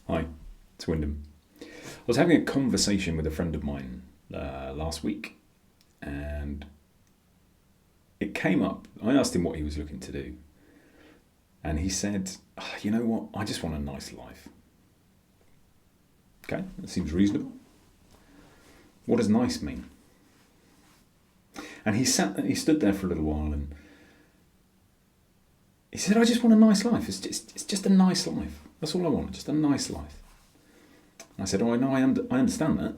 Hi, it's Wyndham. I was having a conversation with a friend of mine last week, and it came up. I asked him what he was looking to do, and he said, "You know what? I just want a nice life." Okay, that seems reasonable. What does nice mean? And he stood there for a little while, and he said, "I just want a nice life. It's just a nice life. That's all I want. Just a nice life." I said, "Oh, I know. I understand that.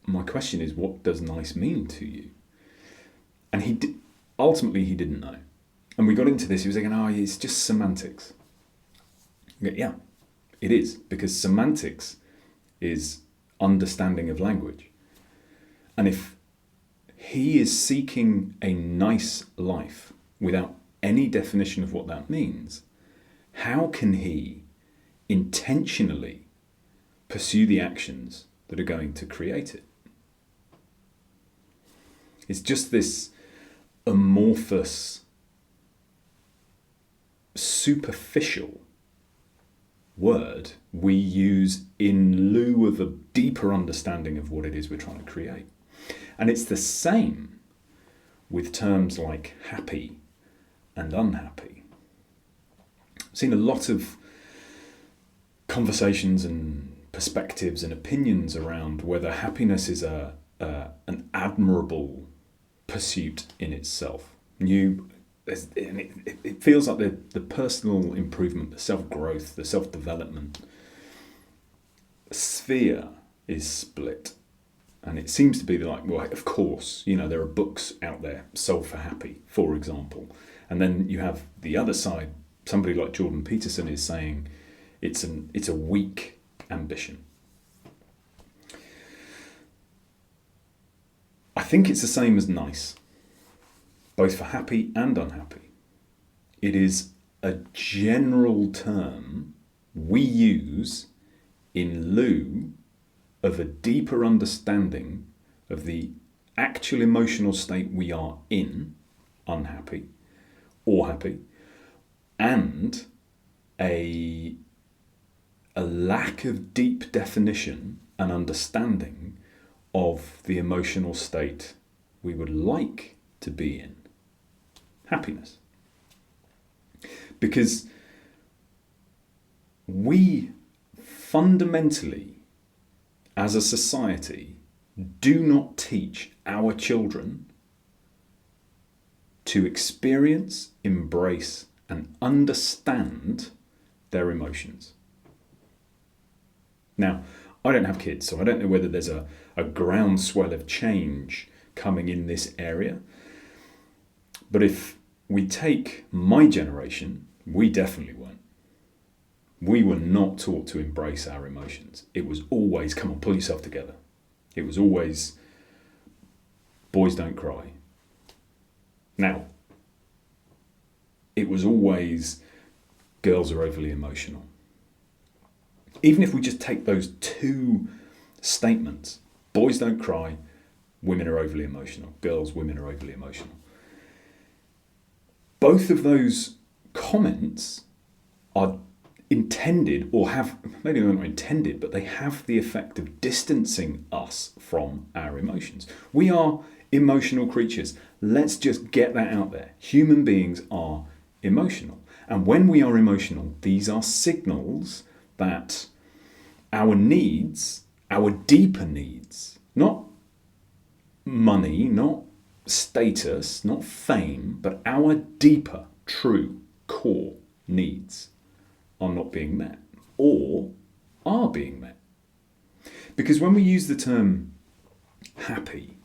My question is, what does nice mean to you?" And ultimately he didn't know. And we got into this. He was saying, "Oh, it's just semantics." Yeah, it is, because semantics is understanding of language. And if he is seeking a nice life without any definition of what that means, how can he intentionally pursue the actions that are going to create it? It's just this amorphous, superficial word we use in lieu of a deeper understanding of what it is we're trying to create. And it's the same with terms like happy and unhappy. I've seen a lot of conversations and perspectives and opinions around whether happiness is an admirable pursuit in itself. It feels like the personal improvement, the self-growth, the self-development sphere is split. And it seems to be like, well, of course, there are books out there, Solve for Happy, for example. And then you have the other side, somebody like Jordan Peterson is saying it's a weak ambition. I think it's the same as nice, both for happy and unhappy. It is a general term we use in lieu of a deeper understanding of the actual emotional state we are in, unhappy or happy, and a lack of deep definition and understanding of the emotional state we would like to be in, happiness. Because we fundamentally, as a society, do not teach our children to experience, embrace, and understand their emotions. Now, I don't have kids, so I don't know whether there's a groundswell of change coming in this area. But if we take my generation, we definitely weren't. We were not taught to embrace our emotions. It was always, come on, pull yourself together. It was always, boys don't cry. Now, it was always, girls are overly emotional. Even if we just take those two statements, boys don't cry, women are overly emotional, women are overly emotional. Both of those comments are intended, or have, maybe they're not intended, but they have the effect of distancing us from our emotions. We are emotional creatures. Let's just get that out there. Human beings are emotional. And when we are emotional, these are signals that our needs, our deeper needs, not money, not status, not fame, but our deeper, true, core needs are not being met, or are being met. Because when we use the term happy,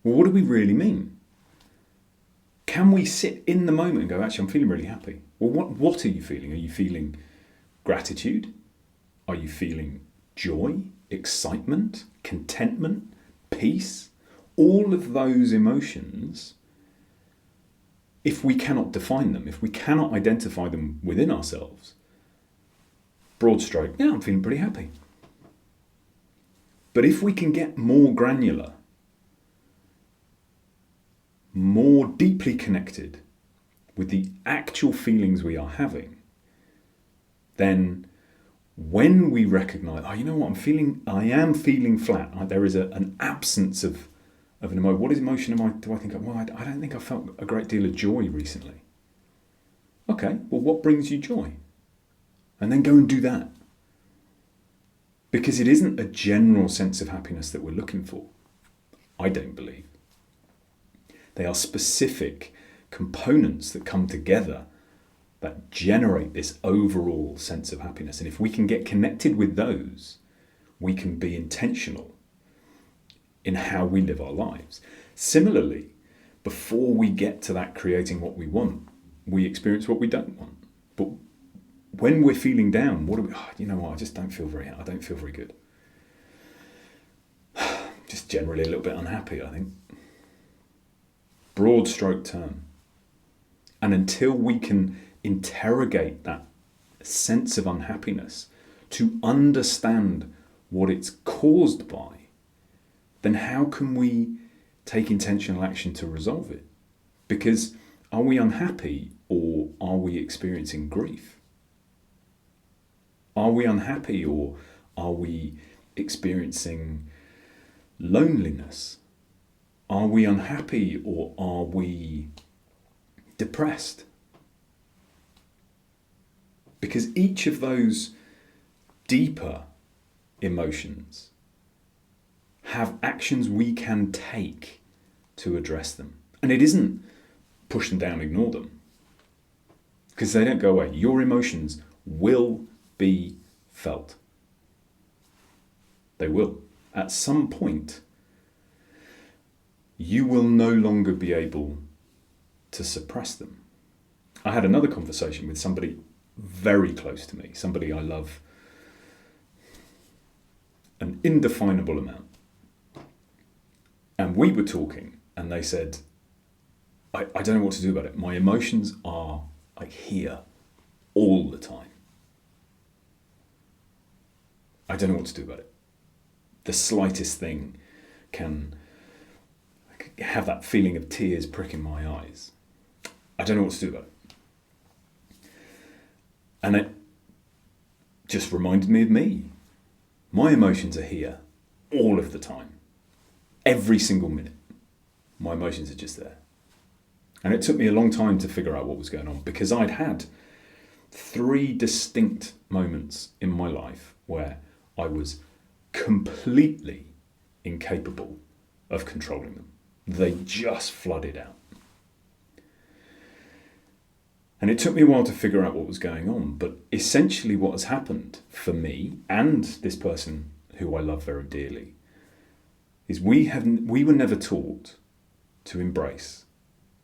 well, what do we really mean? Can we sit in the moment and go, actually, I'm feeling really happy? Well, what are you feeling? Are you feeling gratitude? Are you feeling joy, excitement, contentment, peace? All of those emotions, if we cannot define them, if we cannot identify them within ourselves, broad stroke, yeah, I'm feeling pretty happy. But if we can get more granular, more deeply connected with the actual feelings we are having, then When we recognize, oh, you know what, I am feeling flat. There is an absence of an emotion. What emotion do I think of? Well, I don't think I felt a great deal of joy recently. Okay, well, what brings you joy? And then go and do that. Because it isn't a general sense of happiness that we're looking for, I don't believe. They are specific components that come together that generate this overall sense of happiness. And if we can get connected with those, we can be intentional in how we live our lives. Similarly, before we get to that creating what we want, we experience what we don't want. But when we're feeling down, you know what, I don't feel very good. Just generally a little bit unhappy, I think. Broad stroke term. And until we can interrogate that sense of unhappiness to understand what it's caused by, then how can we take intentional action to resolve it? Because are we unhappy or are we experiencing grief? Are we unhappy or are we experiencing loneliness? Are we unhappy or are we depressed? Because each of those deeper emotions have actions we can take to address them. And it isn't push them down, ignore them. Because they don't go away. Your emotions will be felt. They will. At some point, you will no longer be able to suppress them. I had another conversation with somebody very close to me, somebody I love an indefinable amount. And we were talking, and they said, I don't know what to do about it. My emotions are like here all the time. I don't know what to do about it. The slightest thing can have that feeling of tears pricking my eyes. I don't know what to do about it. And it just reminded me of me. My emotions are here all of the time. Every single minute. My emotions are just there. And it took me a long time to figure out what was going on, because I'd had 3 distinct moments in my life where I was completely incapable of controlling them. They just flooded out. And it took me a while to figure out what was going on, but essentially what has happened for me and this person who I love very dearly is we were never taught to embrace,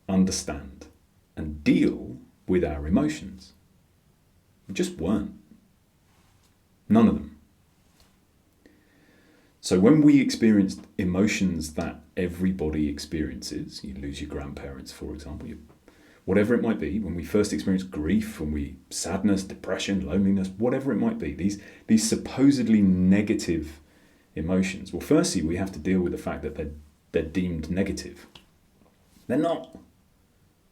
understand, and deal with our emotions. We just weren't. None of them. So when we experienced emotions that everybody experiences, you lose your grandparents, for example, whatever it might be, when we first experience grief, sadness, depression, loneliness, whatever it might be, these supposedly negative emotions. Well, firstly, we have to deal with the fact that they're deemed negative. They're not.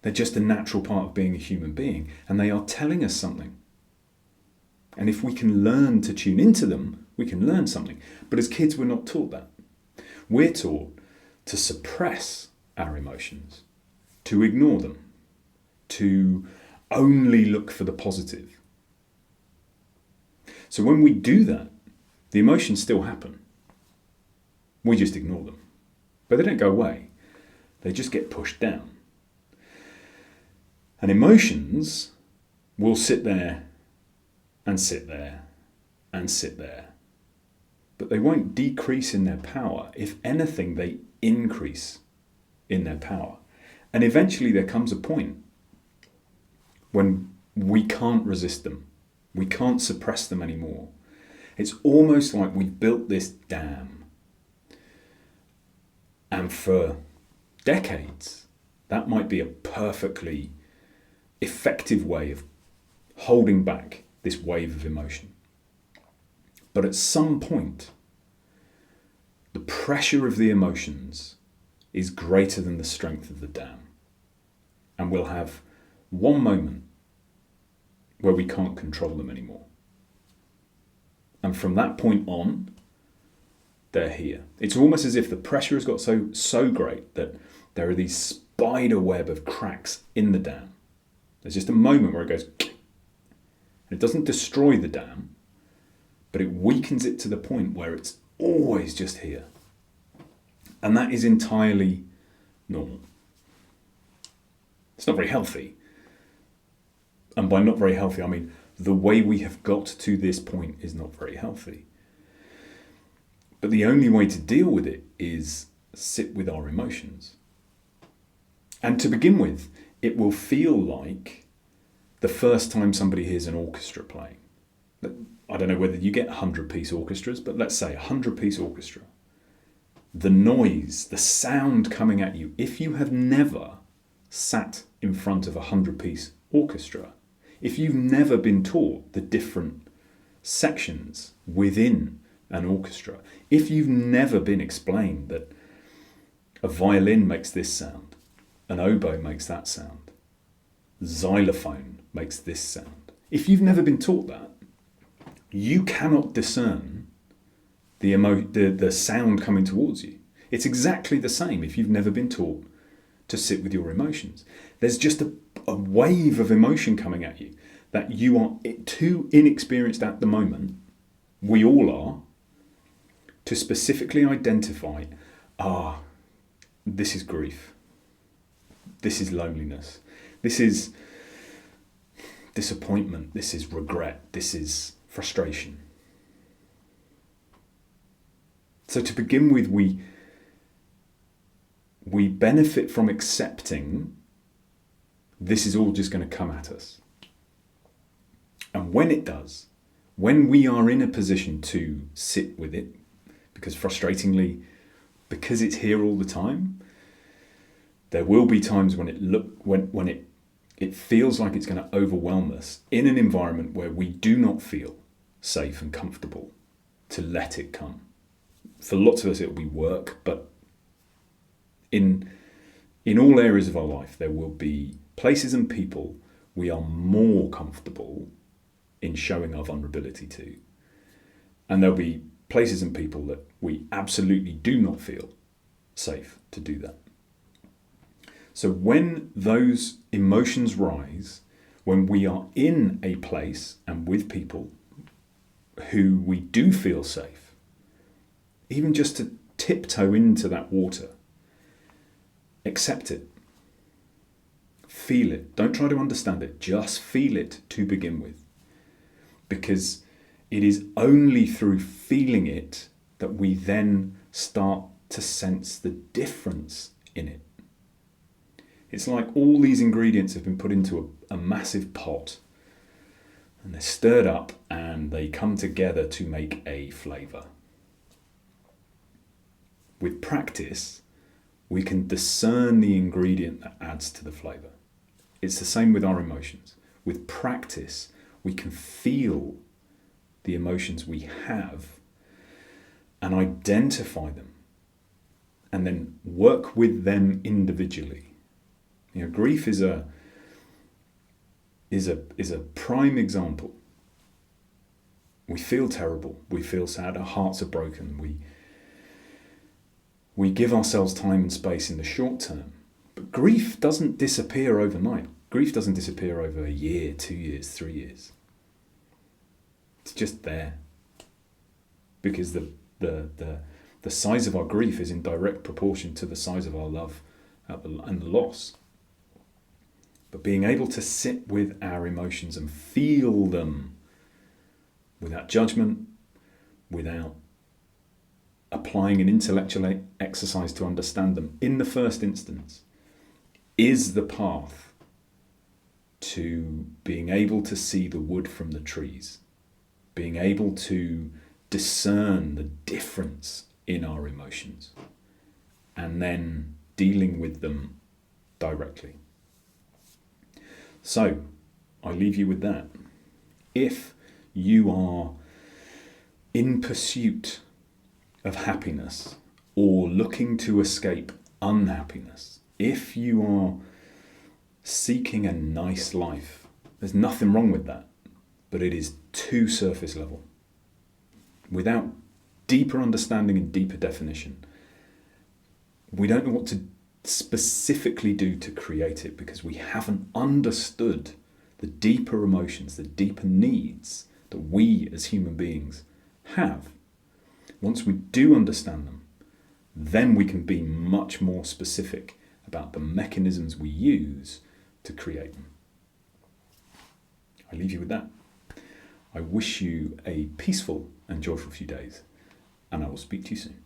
They're just a natural part of being a human being, and they are telling us something. And if we can learn to tune into them, we can learn something. But as kids, we're not taught that. We're taught to suppress our emotions, to ignore them, to only look for the positive. So when we do that, the emotions still happen. We just ignore them. But they don't go away. They just get pushed down. And emotions will sit there and sit there and sit there. But they won't decrease in their power. If anything, they increase in their power. And eventually there comes a point when we can't resist them. We can't suppress them anymore. It's almost like we've built this dam. And for decades, that might be a perfectly effective way of holding back this wave of emotion. But at some point, the pressure of the emotions is greater than the strength of the dam. And we'll have one moment where we can't control them anymore. And from that point on, they're here. It's almost as if the pressure has got so great that there are these spider web of cracks in the dam. There's just a moment where it goes, and it doesn't destroy the dam, but it weakens it to the point where it's always just here. And that is entirely normal. It's not very healthy. And by not very healthy, I mean the way we have got to this point is not very healthy. But the only way to deal with it is sit with our emotions. And to begin with, it will feel like the first time somebody hears an orchestra playing. I don't know whether you get 100-piece orchestras, but let's say a 100-piece orchestra. The noise, the sound coming at you, if you have never sat in front of a 100-piece orchestra, if you've never been taught the different sections within an orchestra, if you've never been explained that a violin makes this sound, an oboe makes that sound, xylophone makes this sound, if you've never been taught that, you cannot discern the sound coming towards you. It's exactly the same if you've never been taught to sit with your emotions. There's just a wave of emotion coming at you that you are too inexperienced at the moment, we all are, to specifically identify, this is grief, this is loneliness, this is disappointment, this is regret, this is frustration. So to begin with, we benefit from accepting this is all just going to come at us. And when it does, when we are in a position to sit with it, because frustratingly, because it's here all the time, there will be times when it feels like it's going to overwhelm us in an environment where we do not feel safe and comfortable to let it come. For lots of us, it will be work, but in all areas of our life, there will be places and people we are more comfortable in showing our vulnerability to. And there'll be places and people that we absolutely do not feel safe to do that. So when those emotions rise, when we are in a place and with people who we do feel safe, even just to tiptoe into that water, accept it, feel it. Don't try to understand it, just feel it to begin with. Because it is only through feeling it that we then start to sense the difference in it. It's like all these ingredients have been put into a massive pot and they're stirred up and they come together to make a flavour. With practice, we can discern the ingredient that adds to the flavour. It's the same with our emotions. With practice, we can feel the emotions we have and identify them and then work with them individually. You know, grief is a prime example. We feel terrible, we feel sad, our hearts are broken, we give ourselves time and space in the short term. But grief doesn't disappear overnight. Grief doesn't disappear over a year, 2 years, 3 years. It's just there. Because the size of our grief is in direct proportion to the size of our love and the loss. But being able to sit with our emotions and feel them without judgment, without applying an intellectual exercise to understand them in the first instance, is the path to being able to see the wood from the trees, being able to discern the difference in our emotions, and then dealing with them directly. So, I leave you with that. If you are in pursuit of happiness or looking to escape unhappiness, if you are seeking a nice life, there's nothing wrong with that, but it is too surface level. without deeper understanding and deeper definition, we don't know what to specifically do to create it because we haven't understood the deeper emotions, the deeper needs that we as human beings have. Once we do understand them, then we can be much more specific about the mechanisms we use to create them. I leave you with that. I wish you a peaceful and joyful few days, and I will speak to you soon.